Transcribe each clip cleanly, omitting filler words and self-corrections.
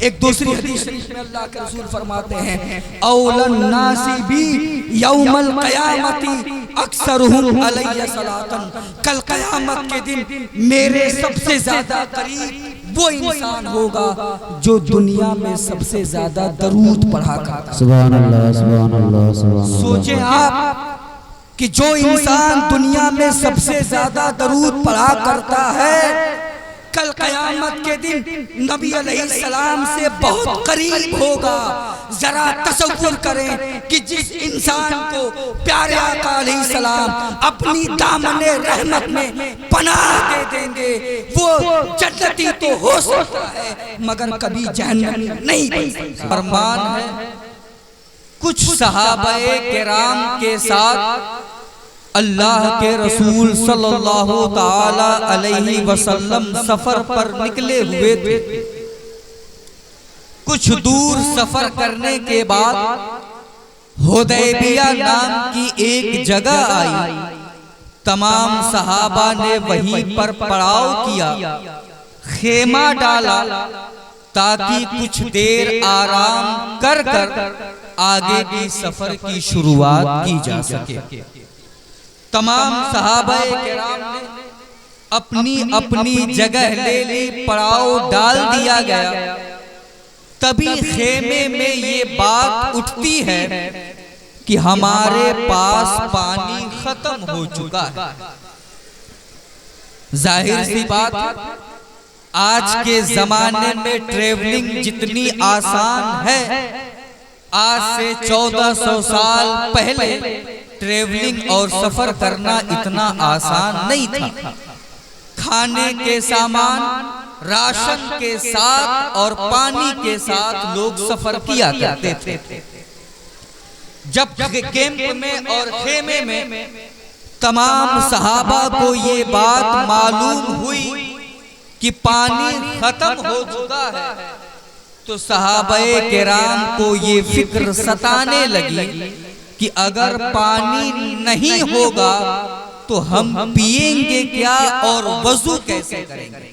एक दूसरी हदीस शरीफ में अल्लाह के रसूल फरमाते हैं, औलन नासी बी यौमल क़यामती अक्सरुहुम अलैया सलातन, कल क़यामत के दिन मेरे सबसे ज्यादा करीब वो इंसान होगा जो दुनिया में सबसे ज्यादा दरूद पढ़ा करता है। सुभान अल्लाह, सुभान अल्लाह, सुभान अल्लाह। सोचें आप कि जो इंसान दुनिया में सबसे ज्यादा दरूद पढ़ा करता है, कल क़यामत के दिन नबी अलैहिस्सलाम से बहुत करीब होगा। जरा तसव्वुर करें कि जिस इंसान को प्यारे आका अलैहिस्सलाम अपनी दामने रहमत में पनाह दे देंगे, वो जन्नती तो हो सकता है मगर कभी जहन्नमी नहीं बन सकता। फरमान है, कुछ सहाबाए किराम के साथ अल्लाह के रसूल सल्लल्लाहु ताला अलैहि वसल्लम सफर पर निकले हुए थे। कुछ दूर सफर करने के बाद हुदैबिया नाम की एक जगह आई। तमाम सहाबा ने वहीं पर पड़ाव किया, खेमा डाला ताकि कुछ देर आराम कर कर आगे की सफर की शुरुआत की जा सके। तमाम सहाबाए किराम ने अपनी अपनी जगह ले ली, पड़ाव डाल दिया गया। तभी खेमे में ये बात उठती है कि हमारे पास पानी खत्म हो चुका है। जाहिर सी बात, आज के जमाने में ट्रेवलिंग जितनी आसान है, आज से 1400 साल पहले ट्रेवलिंग और सफर करना इतना आसान नहीं था। खाने के सामान, राशन के साथ और पानी के साथ लोग सफर किया करते थे। जब कैंप में और खेमे में तमाम सहाबा को ये बात मालूम हुई कि पानी खत्म हो चुका है, तो सहाबाए किराम को ये फिक्र सताने लगी कि अगर पानी नहीं होगा तो हम पिएंगे क्या और वजू कैसे करेंगे,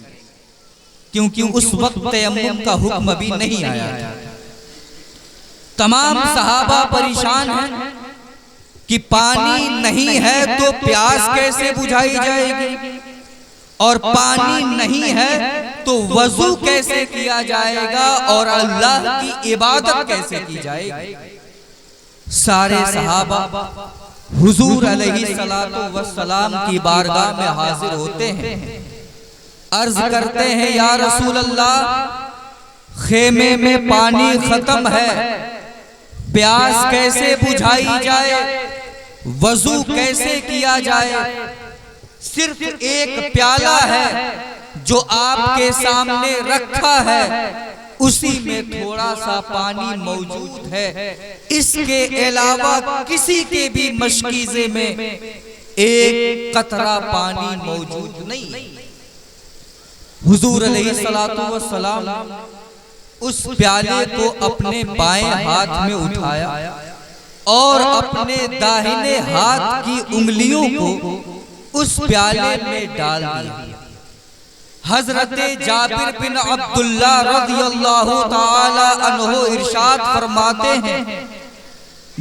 क्योंकि उस वक्त तयम्मुम का हुक्म भी नहीं आया था। तमाम सहाबा परेशान हैं कि पानी नहीं है तो प्यास कैसे बुझाई जाएगी, और पानी नहीं है तो वजू कैसे किया जाएगा और अल्लाह की इबादत कैसे की जाएगी। सारे सहाबा हुजूर अलैहिस्सलातु वस्सलाम की बारगाह में हाजिर होते हैं, अर्ज करते हैं, या रसूल अल्लाह, खेमे में पानी खत्म है, प्यास कैसे बुझाई जाए, वजू कैसे किया जाए। सिर्फ एक प्याला है जो आपके सामने रखा है, उसी में थोड़ा सा पानी मौजूद है, इसके अलावा किसी के भी मशकीज़े में एक कतरा पानी मौजूद नहीं। हुजूर अलैहिस्सलातु वस्सलाम उस प्याले को अपने बाएं हाथ में उठाया और अपने दाहिने हाथ की उंगलियों को उस प्याले में डाल दिया। हजरत जाबिर बिन अब्दुल्लाह रज़ियल्लाहु ताला अन्हु इरशाद फरमाते हैं,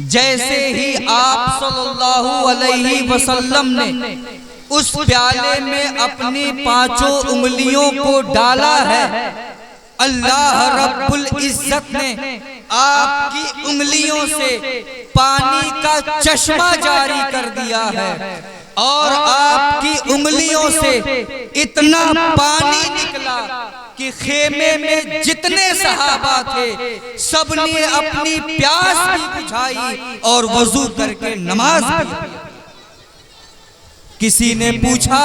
जैसे ही आप सल्लल्लाहु अलैहि वसल्लम ने उस प्याले में अपनी पांचों उंगलियों को डाला है, अल्लाह रब्बुल इज्जत ने आपकी उंगलियों से पानी का चश्मा जारी कर दिया है और आपकी उंगलियों से इतना पानी निकला कि खेमे में जितने सहाबा थे सबने अपनी प्यास भी बुझाई और वजू करके नमाज भी। किसी ने पूछा,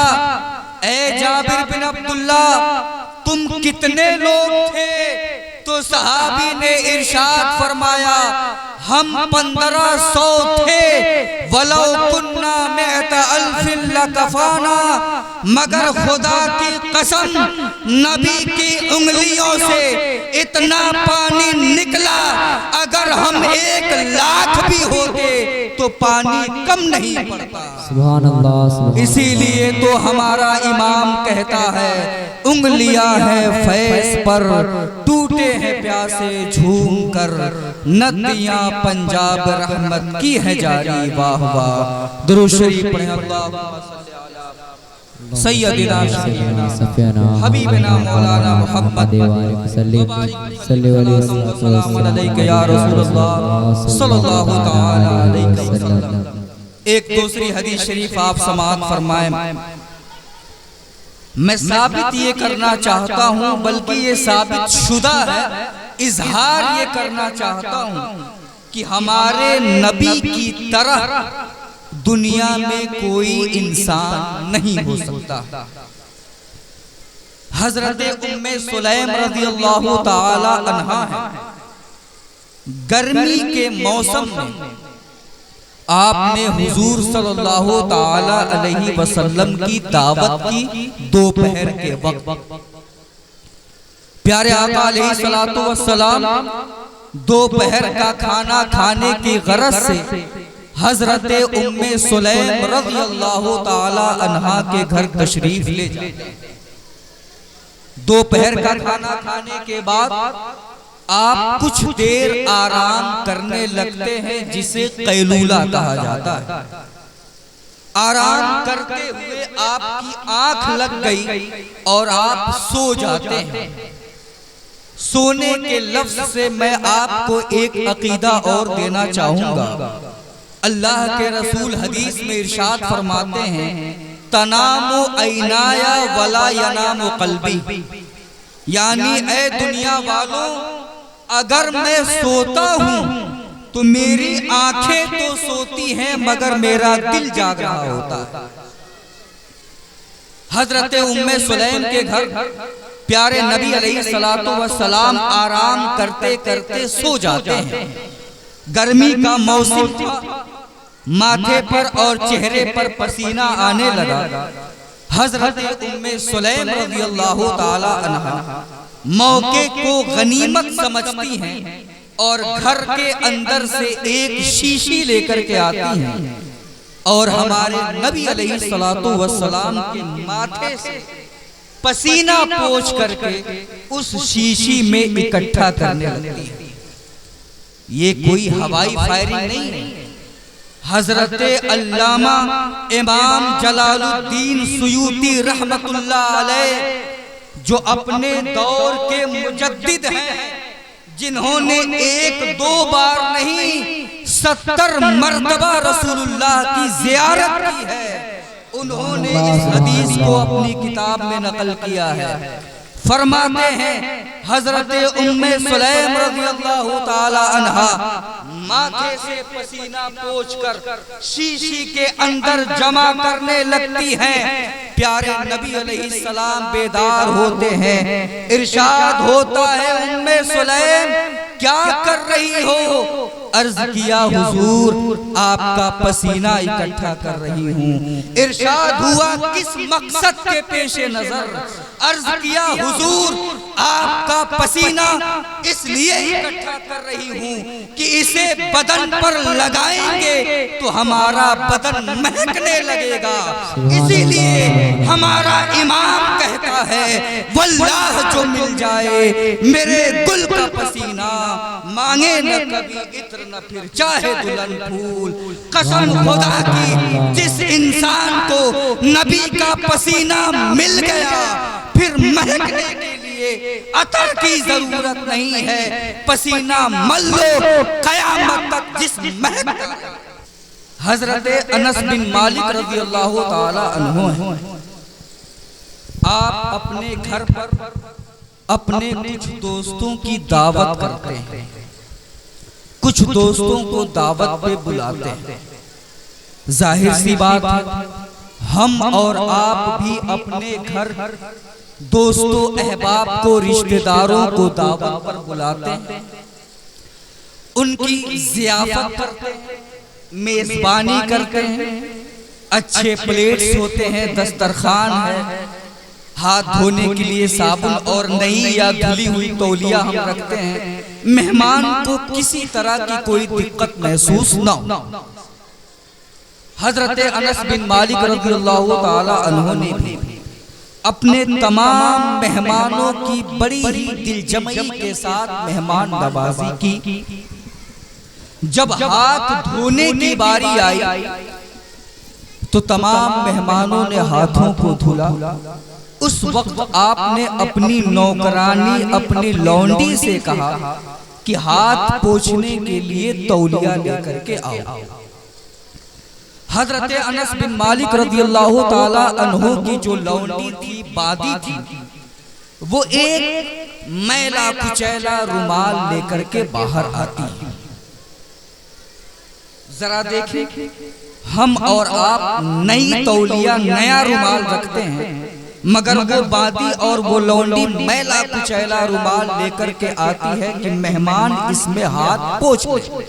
ए जाबिर बिन अब्दुल्लाह, तुम कितने लोग थे? तो सहाबी ने इरशाद फरमाया, हम 1500 थे, वलो कुन्ना मिअता अल्फिन लकफाना, मगर खुदा की कसम नबी की उंगलियों से इतना पानी निकला, अगर हम 1 लाख भी होते तो पानी कम नहीं पड़ता। सुभान अल्लाह। इसीलिए तो हमारा इमाम कहता है, उंगलियां हैं फैज पर, टूट टूटे हैं प्यासे झूम कर, नदियां पंजाब रहमत की है जारी, वाह वाह। दुरूद शरीफ पढ़ें। अल्लाहुम्मा सय्यदिना सफियाना हबीबना मौलाना मुहम्मद या रसूलुल्लाह सल्लल्लाहु तआला अलैहि वसल्लम। एक दूसरी हदीस शरीफ आप समाअत फरमाएं। मैं साबित ये करना चाहता हूँ, बल्कि ये साबित शुदा है, इजहार ये करना चाहता हूँ कि हमारे नबी की तरह दुनिया में कोई इंसान नहीं हो सकता। हजरत उम्मे सुलैम रज़ियल्लाहु ताला अन्हा है। गर्मी के मौसम में आपने हुजूर सल्लल्लाहु ताला अलैहि वसल्लम की दावत की दोपहर के वक्त। प्यारे आका अलैहि सलातो वस्सलाम दोपहर का खाना खाने की गरज से हजरत उम्मे सुलैम रज़ियल्लाहु ताला अन्हा के घर तशरीफ ले जाते। दोपहर का खाना खाने के बाद आप कुछ देर आराम करने लगते हैं, जिसे कैलूला कहा जाता है। आराम करते हुए आपकी आंख लग गई और आप सो जाते हैं। सोने के लफ्ज से मैं आपको एक अकीदा और देना चाहूंगा। अल्लाह के रसूल हदीस में इरशाद फरमाते हैं, तनामु ऐनाया वला यनामु कल्बी, यानी ऐ दुनिया वालों, अगर मैं सोता हूं तो मेरी आंखें तो सोती हैं मगर मेरा दिल जाग रहा होता है। हजरत उम्मे सुलैम के घर प्यारे नबी अलैहिस्सलातु वस्सलाम आराम करते करते सो जाते हैं। गर्मी का मौसम था, माथे पर और चेहरे पर पसीना आने लगा। हजरत उम्मे सुलैम रज़ियल्लाहु ताला अन्हा मौके को गनीमत समझती हैं और घर के अंदर से एक शीशी लेकर के आती हैं और हमारे नबी अलैहिस्सलातु वस्सलाम के माथे से पसीना पोंछ करके उस शीशी में इकट्ठा करने लगती है। ये कोई हवाई फायरिंग नहीं है। हजरत अल्लामा इमाम जलालुद्दीन सुयूती रहमतुल्लाह अलैह, जो अपने दौर के मुजद्दिद हैं, जिन्होंने एक दो बार नहीं 70 मर्तबा रसूलुल्लाह की ज़ियारत की है, उन्होंने इस हदीस को अपनी किताब में नकल किया है। फरमाते हैं हजरत उम्मे सुलैम रज़ियल्लाहु ताला अन्हा माथे से पसीना पोंछकर शीशी के अंदर जमा करने लगती हैं। प्यारे नबी अलैहिस्सलाम बेदार होते हैं। इरशाद होता है, उम्मे सुलैम क्या कर रही हो? अर्ज किया, हुजूर आपका पसीना इकट्ठा कर रही हूँ। इरशाद हुआ, किस मकसद के पेशे नजर? अर्ज किया, हुजूर आपका पसीना इसलिए इकट्ठा कर रही हूँ कि इसे बदन पर लगाएंगे तो हमारा बदन महकने लगेगा। इसीलिए हमारा इमाम कहता है, वल्लाह जो मिल जाए मेरे गुल का पसीना, मांगे न कभी इत्र न फिर चाहे दुल्हन फूल। कसम खुदा की, जिस इंसान को नबी का पसीना मिल गया फिर महकने के लिए अतर की जरूरत नहीं है। पसीना मल लो, कयामत तक जिस्म महकता है। हजरत अनस बिन मालिक रज़ियल्लाहु ताला अन्हु हैं। आप अपने घर पर अपने कुछ दोस्तों की दावत करते हैं, कुछ दोस्तों को दावत पे बुलाते हैं। जाहिर सी बात है, हम और आप भी अपने घर दोस्तों अहबाब को, रिश्तेदारों को दावत पर बुलाते हैं, उनकी ज़ियाफत करते हैं, मेजबानी करते हैं। अच्छे प्लेट्स होते हैं, दस्तरखान है, हाथ धोने के लिए साबुन और नई या धुली हुई तौलिया हम रखते हैं, मेहमान को किसी तरह की कोई दिक्कत महसूस न हो। हजरत अनस बिन मालिक रज़ियल्लाहु ताला अन्हु ने भी अपने तमाम मेहमानों की बड़ी ही दिलजमई के साथ मेहमान नवाजी की। जब हाथ धोने की बारी आई तो तमाम मेहमानों ने हाथों को धुला। उस वक्त आपने अपनी नौकरानी अपनी लौंडी से कहा कि हाथ पोंछने के लिए तौलिया लेकर के आओ। हजरत अनस बिन मालिक रज़ियल्लाहु ताला अन्हु की जो लौंडी थी, बादी थी, वो एक मैला कुचैला रुमाल लेकर के बाहर आती। जरा देखें, हम और आप नई तौलिया नया रुमाल रखते हैं, मगर वो बादी और वो लौंडी मैला कुचैला रुमाल लेकर के आती है कि मेहमान इसमें हाथ पोंछ ले।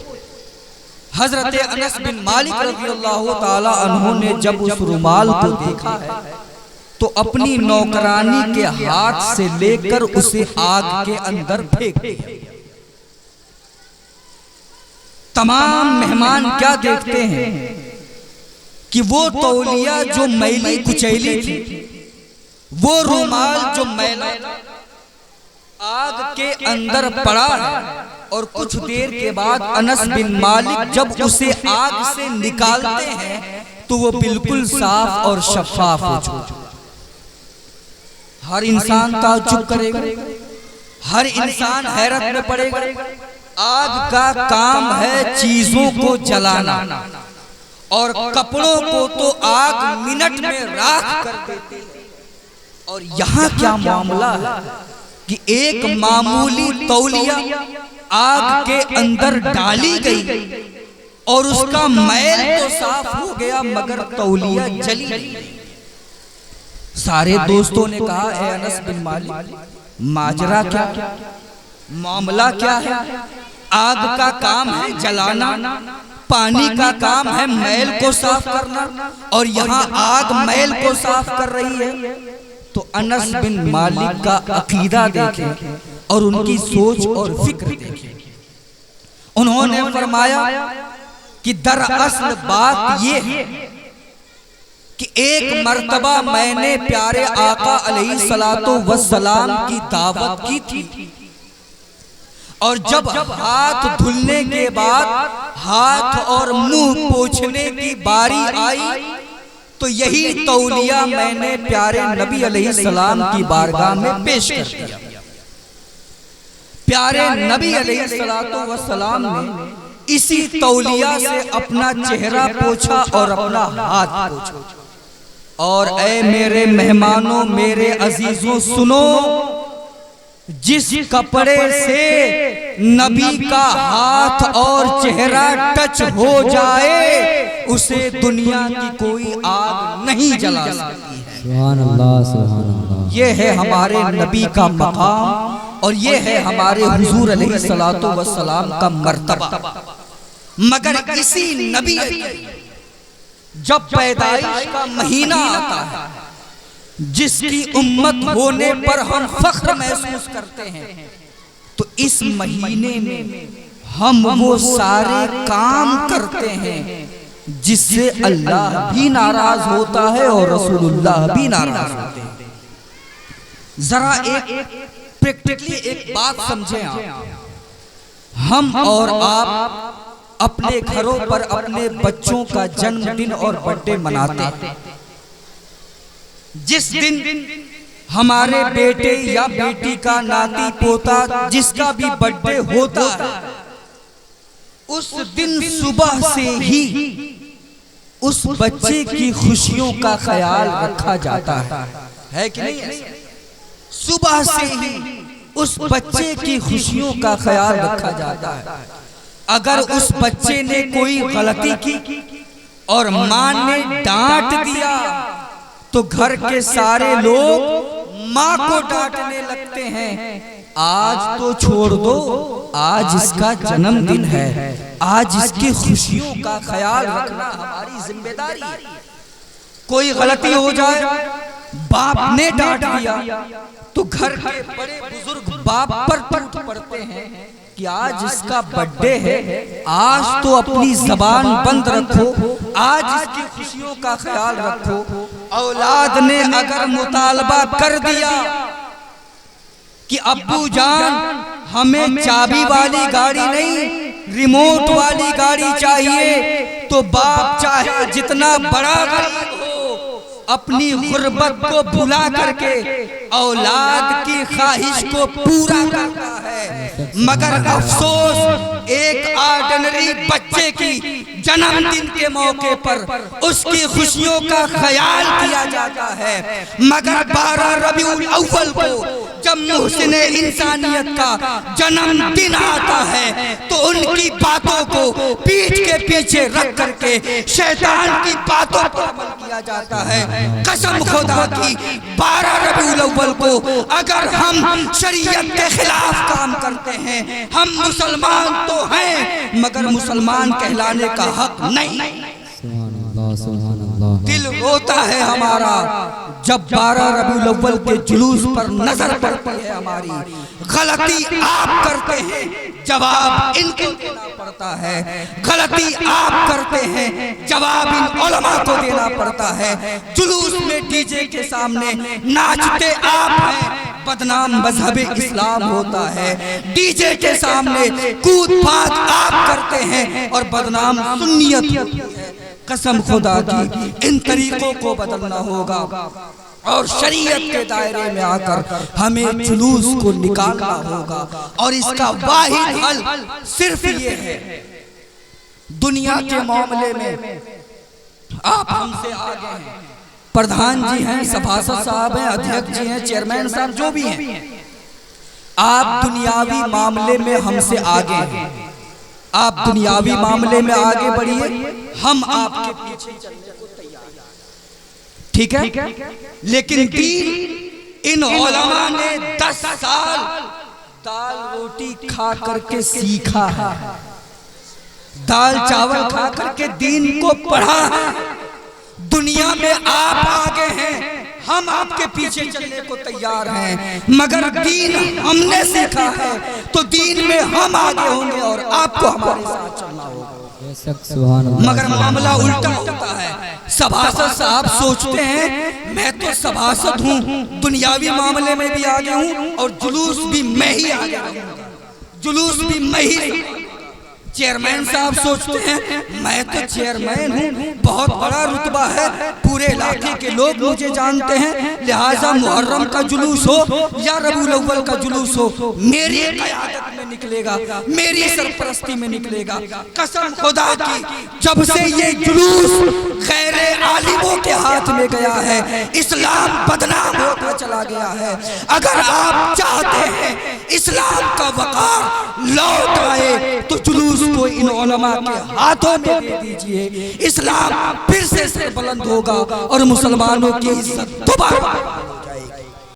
हजरत अनस बिन मालिक रज़ियल्लाहु ताला अन्हु ने जब उस रुमाल को देखा है तो अपनी नौकरानी के हाथ से लेकर उसे आग के अंदर फेंक दिया। तमाम मेहमान क्या देखते हैं कि वो तौलिया जो मैली कुचैली थी, वो रुमाल जो मैला आग के अंदर पड़ा है, और कुछ देर के बाद अनस बिन मालिक जब उसे आग से निकालते हैं तो वो बिल्कुल साफ और शफाफ हो जाता। हर इंसान ताज्जुब करेगा, हर इंसान हैरत में पड़ेगा। आग का काम है चीजों को जलाना, और कपड़ों को तो आग मिनट में राख कर देती है। और यहाँ क्या मामला है कि एक मामूली तौलिया आग के अंदर डाली गई और उसका मैल तो साफ हो गया, मगर तौलिया जली नहीं। सारे दोस्तों ने कहा, ए अनस बिन मालिक, माजरा क्या, मामला क्या है? आग का काम है जलाना, पानी का काम है मैल को साफ करना, और यहाँ आग मैल को साफ कर रही है। तो अनस बिन मालिक का अकीदा देखें और उनकी सोच और फिक्र देखें। उन्होंने फरमाया कि दरअसल बात ये है कि एक मर्तबा मैंने प्यारे आका अलैहिस्सलातु वस्सलाम की दावत की थी, और जब हाथ धुलने के बाद हाथ और मुंह पोंछने की बारी आई तो यही तौलिया मैंने प्यारे नबी अलैहिस्सलाम की बारगाह में पेश कर दिया। प्यारे नबी अलैहिस्सलातु वस्सलाम ने इसी तौलिया से अपना चेहरा पोंछा और अपना हाथ पोंछा। और ऐ मेरे मेहमानों, मेरे अजीजों, सुनो, जिस कपड़े से नबी का हाथ और चेहरा टच हो जाए उसे दुनिया की कोई आग नहीं जला सकती है। सुभान अल्लाह, सुभान अल्लाह। ये है हमारे नबी का मकाम, और ये है हमारे हुजूर अलैहिस्सलातु वस्सलाम का मर्तबा। मगर इसी नबी जब पैदाइश का महीना आता है, जिसकी उम्मत होने पर हम फख्र महसूस करते हैं, तो इस महीने में हम वो सारे काम करते हैं जिससे अल्लाह भी नाराज होता है और रसूलुल्लाह भी नाराज होते हैं। जरा एक प्रैक्टिकली एक बात समझें आप। हम और आप अपने घरों पर अपने बच्चों का जन्मदिन और बर्थडे मनाते हैं। जिस दिन हमारे बेटे या बेटी का नाती पोता जिसका भी बर्थडे होता है, उस दिन सुबह से ही उस बच्चे की खुशियों का ख्याल रखा जाता है कि नहीं? सुबह से ही उस बच्चे की खुशियों का ख्याल रखा जाता है। अगर उस बच्चे ने कोई गलती की और मां ने डांट दिया तो घर के सारे लोग माँ को डांटने लगते हैं। आज तो छोड़ दो, आज इसका जन्मदिन है, आज इसकी खुशियों का ख्याल रखना हमारी जिम्मेदारी है। कोई गलती हो जाए, बाप ने डांट दिया तो घर के बड़े बुजुर्ग बाप पर टूट पड़ते हैं कि आज इसका बर्थडे है, आज तो अपनी जबान बंद रखो, आज इसकी खुशियों का ख्याल रखो। औलाद ने अगर मुतालबा कर दिया कि अब्बू जान हमें चाबी वाली गाड़ी नहीं रिमोट वाली गाड़ी चाहिए, तो बाप चाहे जितना बड़ा गरीब हो अपनी गुर्बत को भुला करके औलाद की ख्वाहिश को पूरा करता है। मगर अफसोस एक ऑर्डिनरी बच्चे की जन्मदिन के मौके पर उसकी खुशियों का ख्याल किया जाता है, मगर 12 रबीउल अव्वल को जब मुहसिने इंसानियत का जन्मदिन आता है तो उनकी बातों को पीठ के पीछे रख करके शैतान की बातों पर अमल किया जाता है। कसम खुदा की 12 रबीउल अव्वल को अगर हम शरीयत के खिलाफ काम करते हैं, हम मुसलमान तो हैं मगर मुसलमान कहलाने का हक नहीं। दिल रोता है हमारा जब 12 रबीउल अव्वल के जुलूस पर नजर पड़ती है हमारी। गलती आप करते हैं, जवाब इनको देना पड़ता है। गलती आप करते हैं, जवाब इन उलमा को देना पड़ता है। जुलूस में डीजे के सामने नाचते आप हैं, बदनाम मजहब इस्लाम होता है। डीजे के सामने कूद फाद आप करते हैं और बदनाम सुन्नियत होती है। कसम खुदा की इन तरीकों को बदलना होगा और शरीयत के दायरे में आकर हमें जुलूस को निकालना होगा। और इसका वाहिद हल सिर्फ ये है, दुनिया के मामले में आप हमसे आगे हैं, प्रधान जी हैं, सभासद साहब हैं, अध्यक्ष जी हैं, चेयरमैन साहब जो भी हैं, आप दुनियावी मामले में हमसे आगे हैं। आप दुनियावी मामले में आगे बढ़िए, हम आपके पीछे चलने को तैयार हैं, ठीक है। लेकिन दीन इन उलमा ने 10 साल दाल रोटी खा करके सीखा है, दाल चावल खा करके दीन को पढ़ा है। दुनिया में आप आगे हैं, हम आपके पीछे चलने को तैयार हैं, मगर दीन हमने सीखा है तो दीन में हम आगे होंगे और आपको हमारे साथ चलना होगा। मगर मामला उल्टा होता है। सभासद साहब सोचते हैं मैं तो सभासद हूँ, दुनियावी मामले में भी आगे हूँ और जुलूस भी मैं ही आगे रहूंगा, जुलूस भी मैं ही। चेयरमैन साहब सोचते हैं मैं तो चेयरमैन हूँ, बहुत बड़ा रुतबा है, पूरे इलाके के लोग मुझे जानते हैं, लिहाजा मुहर्रम का जुलूस हो या रबीउल अव्वल का जुलूस हो मेरी क़यादत में निकलेगा, मेरी सरपरस्ती में निकलेगा। कसम खुदा की जब से ये जुलूस गैरे आलिमों के हाथ में गया है, इस्लाम बदनाम होता चला गया है। अगर आप चाहते हैं इस्लाम का वक़ार लौट आए तो जुलूस को इन उलमा के हाथों में दे दीजिए, इस्लाम फिर से बुलंद होगा और मुसलमानों की इज्जत दोबारा